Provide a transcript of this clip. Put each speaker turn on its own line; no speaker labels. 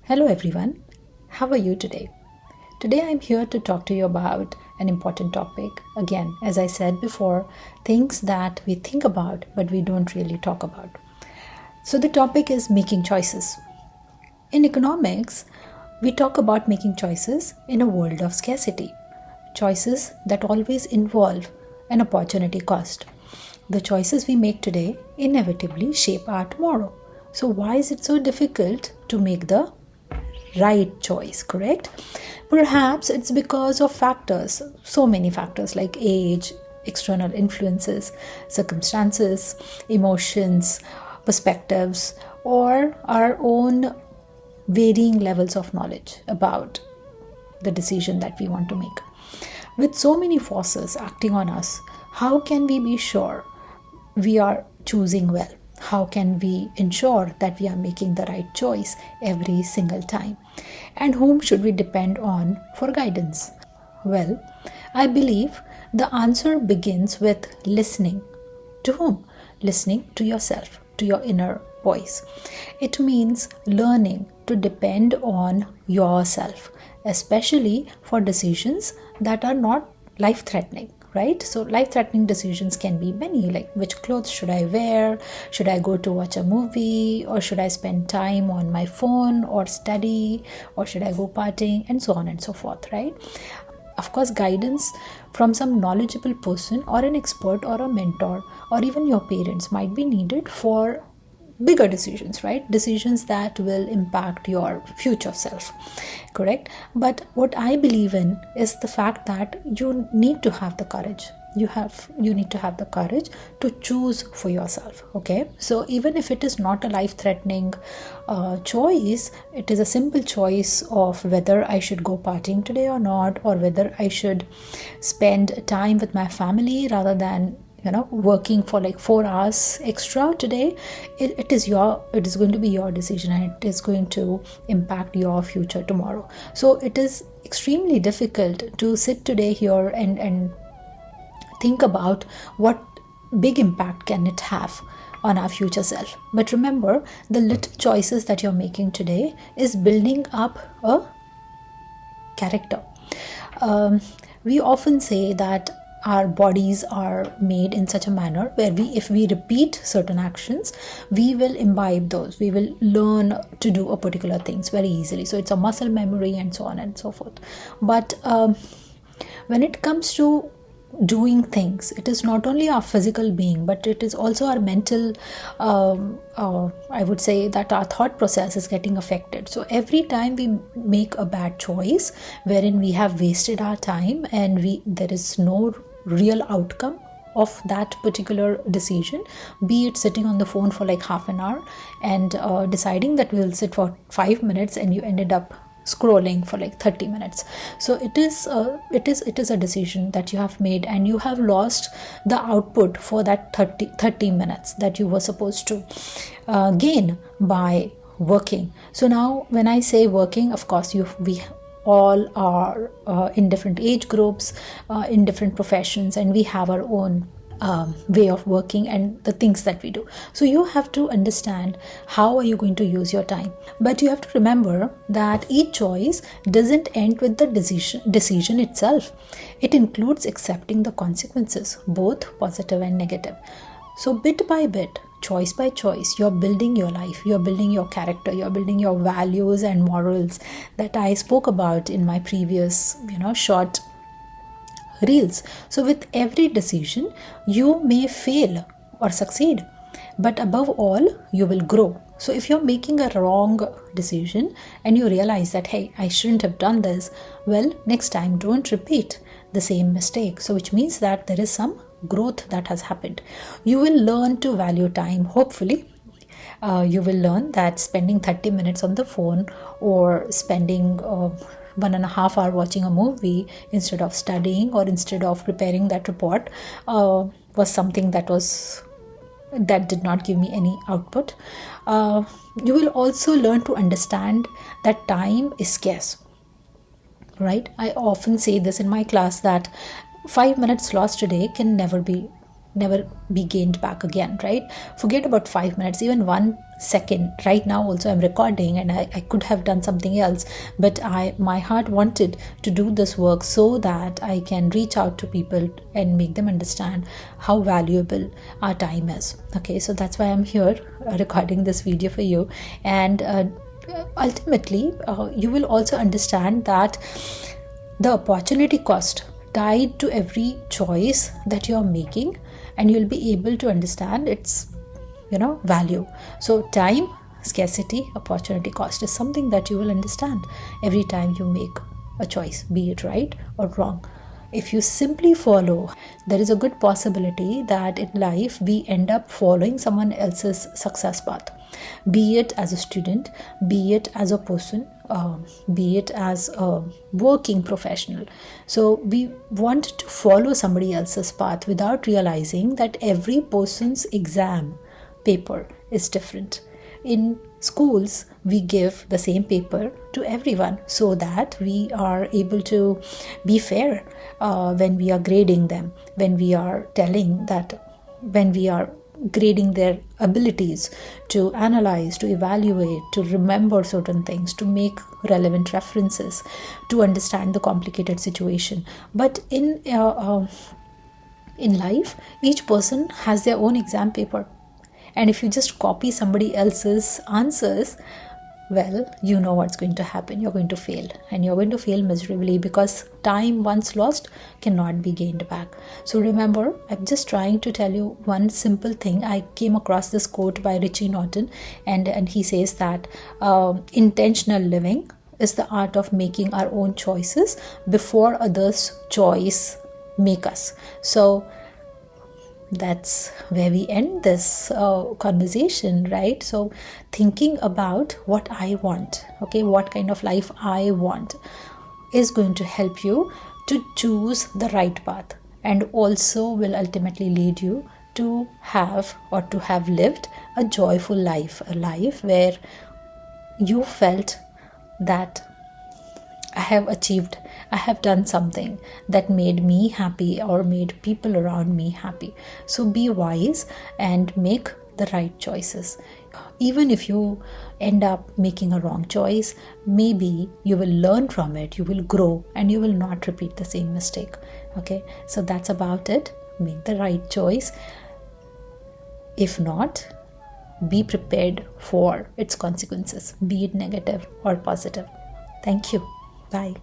Hello everyone, how are you today? Today I'm here to talk to you about an important topic. Again, as I said before, things that we think about but we don't really talk about. So the topic is making choices. In economics, we talk about making choices in a world of scarcity. Choices that always involve an opportunity cost. The choices we make today inevitably shape our tomorrow. So why is it so difficult to make the right choice, correct? Perhaps it's because of factors, so many factors like age, external influences, circumstances, emotions, perspectives, or our own varying levels of knowledge about the decision that we want to make. With so many forces acting on us, how can we be sure we are choosing well? How can we ensure that we are making the right choice every single time? And whom should we depend on for guidance? Well, I believe the answer begins with listening. To whom? Listening to yourself, to your inner voice. It means learning to depend on yourself, especially for decisions that are not life-threatening. Right? So life-threatening decisions can be many, like which clothes should I wear? Should I go to watch a movie? Or should I spend time on my phone or study? Or should I go partying? And so on and so forth, right? Of course, guidance from some knowledgeable person or an expert or a mentor or even your parents might be needed for bigger decisions, right? Decisions that will impact your future self, correct? But what I believe in is the fact that you need to have the courage. You need to have the courage to choose for yourself. Okay, so even if it is not a life-threatening choice, it is a simple choice of whether I should go partying today or not, or whether I should spend time with my family rather than working for like 4 hours extra today. It is going to be your decision, and it is going to impact your future tomorrow. So it is extremely difficult to sit today here and think about what big impact can it have on our future self. But remember, the little choices that you're making today is building up a character. We often say that our bodies are made in such a manner where if we repeat certain actions, we will imbibe those. We will learn to do a particular things very easily. So it's a muscle memory and so on and so forth. But when it comes to doing things, it is not only our physical being, but it is also our mental, I would say that our thought process is getting affected. So every time we make a bad choice wherein we have wasted our time and there is no real outcome of that particular decision, be it sitting on the phone for like half an hour and deciding that we'll sit for 5 minutes and you ended up scrolling for like 30 minutes. So it is a decision that you have made, and you have lost the output for that 30 minutes that you were supposed to gain by working. So now when I say working, of course we all are in different age groups, in different professions, and we have our own way of working and the things that we do. So you have to understand how are you going to use your time. But you have to remember that each choice doesn't end with the decision itself. It includes accepting the consequences, both positive and negative. So bit by bit, choice by choice, you're building your life, you're building your character, you're building your values and morals that I spoke about in my previous short reels. So with every decision, you may fail or succeed, but above all, you will grow. So if you're making a wrong decision and you realize that, hey, I shouldn't have done this, well, next time don't repeat the same mistake. So which means that there is some growth that has happened. You will learn to value time, hopefully. You will learn that spending 30 minutes on the phone or spending 1.5 hours watching a movie instead of studying or instead of preparing that report was something that did not give me any output. You will also learn to understand that time is scarce, right? I often say this in my class that 5 minutes lost today can never be gained back again, right? Forget about 5 minutes, even 1 second. Right now also I'm recording, and I could have done something else, but my heart wanted to do this work so that I can reach out to people and make them understand how valuable our time is. Okay, so that's why I'm here recording this video for you. And ultimately you will also understand that the opportunity cost tied to every choice that you're making, and you'll be able to understand its value. So time, scarcity, opportunity cost is something that you will understand every time you make a choice, be it right or wrong. If you simply follow, there is a good possibility that in life we end up following someone else's success path, be it as a student, be it as a person, be it as a working professional. So we want to follow somebody else's path without realizing that every person's exam paper is different. In schools, we give the same paper to everyone so that we are able to be fair when we are grading them, when we are grading their abilities to analyze, to evaluate, to remember certain things, to make relevant references, to understand the complicated situation. But in life, each person has their own exam paper. And if you just copy somebody else's answers, well, you know what's going to happen. You're going to fail, and you're going to fail miserably, because time once lost cannot be gained back. So remember, I'm just trying to tell you one simple thing. I came across this quote by Richie Norton, and he says that intentional living is the art of making our own choices before others' choice make us. So that's where we end this conversation, right? So thinking about what I want, okay, what kind of life I want, is going to help you to choose the right path, and also will ultimately lead you to have lived a joyful life, a life where you felt that I have done something that made me happy or made people around me happy. So be wise and make the right choices. Even if you end up making a wrong choice, maybe you will learn from it, you will grow, and you will not repeat the same mistake. Okay, so that's about it. Make the right choice. If not, be prepared for its consequences, be it negative or positive. Thank you. Bye.